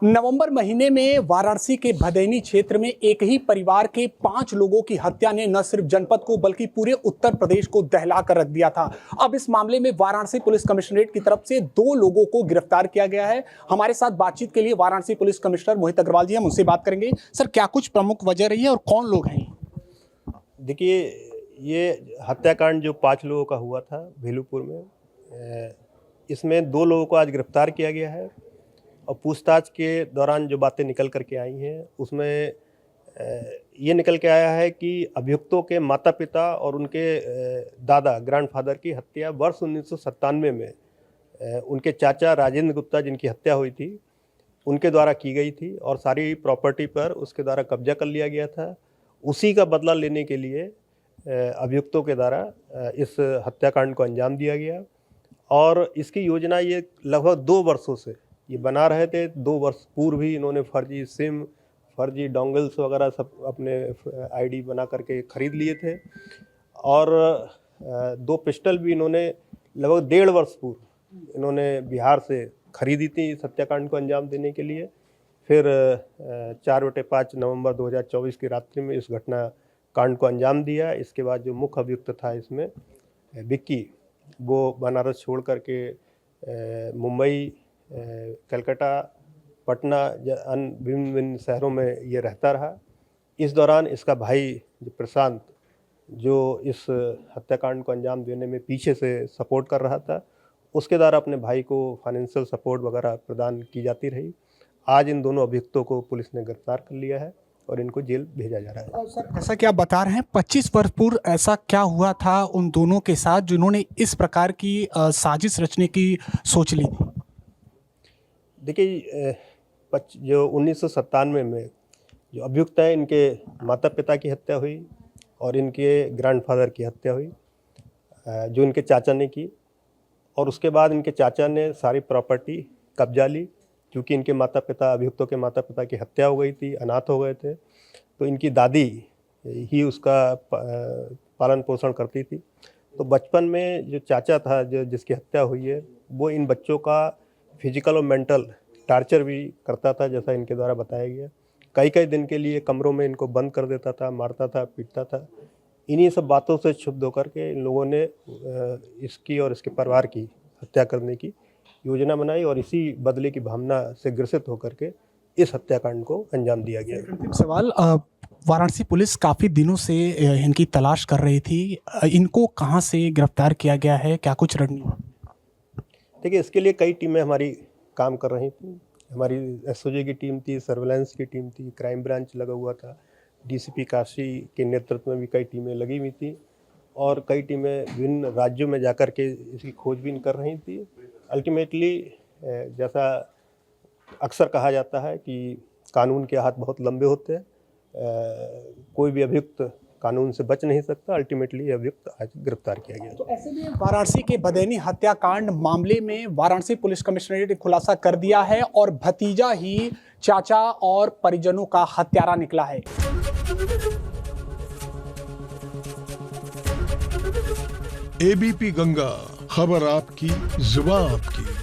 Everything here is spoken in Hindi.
नवंबर महीने में वाराणसी के भदैनी क्षेत्र में एक ही परिवार के 5 लोगों की हत्या ने न सिर्फ जनपद को बल्कि पूरे उत्तर प्रदेश को दहला कर रख दिया था। अब इस मामले में वाराणसी पुलिस कमिश्नरेट की तरफ से 2 लोगों को गिरफ्तार किया गया है। हमारे साथ बातचीत के लिए वाराणसी पुलिस कमिश्नर मोहित अग्रवाल जी, हम उनसे बात करेंगे। सर, क्या कुछ प्रमुख वजह रही है और कौन लोग हैं? देखिए, ये हत्याकांड जो 5 लोगों का हुआ था भेलूपुर में, इसमें 2 लोगों को आज गिरफ्तार किया गया है और पूछताछ के दौरान जो बातें निकल करके आई हैं उसमें ये निकल के आया है कि अभियुक्तों के माता पिता और उनके दादा ग्रैंडफादर की हत्या वर्ष 1997 में उनके चाचा राजेंद्र गुप्ता, जिनकी हत्या हुई थी, उनके द्वारा की गई थी और सारी प्रॉपर्टी पर उसके द्वारा कब्जा कर लिया गया था। उसी का बदला लेने के लिए अभियुक्तों के द्वारा इस हत्याकांड को अंजाम दिया गया और इसकी योजना ये लगभग 2 वर्षों से ये बना रहे थे। 2 वर्ष पूर्व ही इन्होंने फर्जी सिम, फर्जी डोंगल्स वगैरह सब अपने आईडी बना करके ख़रीद लिए थे और 2 पिस्टल भी इन्होंने लगभग 1.5 वर्ष पूर्व इन्होंने बिहार से खरीदी थी इस हत्याकांड को अंजाम देने के लिए। फिर 4/5 नवंबर 2024 की रात्रि में इस घटना कांड को अंजाम दिया। इसके बाद जो मुख्य अभियुक्त था इसमें विक्की, वो बनारस छोड़ करके मुंबई, कलकत्ता, पटना, भिन्न शहरों में ये रहता रहा। इस दौरान इसका भाई प्रशांत, जो इस हत्याकांड को अंजाम देने में पीछे से सपोर्ट कर रहा था, उसके द्वारा अपने भाई को फाइनेंशियल सपोर्ट वगैरह प्रदान की जाती रही। आज इन दोनों अभियुक्तों को पुलिस ने गिरफ्तार कर लिया है और इनको जेल भेजा जा रहा है। सर, जैसा कि आप बता रहे हैं, 25 वर्ष पूर्व ऐसा क्या हुआ था उन दोनों के साथ जिन्होंने इस प्रकार की साजिश रचने की सोच ली थी? देखिए, जो 1997 में जो अभियुक्त है, इनके माता पिता की हत्या हुई और इनके ग्रैंडफादर की हत्या हुई, जो इनके चाचा ने की, और उसके बाद इनके चाचा ने सारी प्रॉपर्टी कब्जा ली। क्योंकि इनके माता पिता, अभियुक्तों के माता पिता की हत्या हो गई थी, अनाथ हो गए थे, तो इनकी दादी ही उसका पालन पोषण करती थी। तो बचपन में जो चाचा था, जिसकी हत्या हुई है, वो इन बच्चों का फिजिकल और मेंटल टार्चर भी करता था, जैसा इनके द्वारा बताया गया। कई दिन के लिए कमरों में इनको बंद कर देता था, मारता था, पीटता था। इन्हीं सब बातों से क्षुब्ध होकर के इन लोगों ने इसकी और इसके परिवार की हत्या करने की योजना बनाई और इसी बदले की भावना से ग्रसित होकर के इस हत्याकांड को अंजाम दिया गया। अंतिम सवाल, वाराणसी पुलिस काफ़ी दिनों से इनकी तलाश कर रही थी, इनको कहां से गिरफ्तार किया गया है, क्या कुछ रणनीति? देखिए, इसके लिए कई टीमें हमारी काम कर रही थी। हमारी एसओजी की टीम थी, सर्विलांस की टीम थी, क्राइम ब्रांच लगा हुआ था, डीसीपी काशी के नेतृत्व में भी कई टीमें लगी हुई थी और कई टीमें विभिन्न राज्यों में जाकर के इसकी खोजबीन कर रही थी। अल्टीमेटली, जैसा अक्सर कहा जाता है कि कानून के हाथ बहुत लंबे होते हैं, कोई भी अभियुक्त कानून से बच नहीं सकता। अल्टीमेटली अभियुक्त आज गिरफ्तार किया गया। तो ऐसे में वाराणसी के भदैनी हत्याकांड मामले में वाराणसी पुलिस कमिश्नरेट ने खुलासा कर दिया है और भतीजा ही चाचा और परिजनों का हत्यारा निकला है। एबीपी गंगा, खबर आपकी, जुबान आपकी।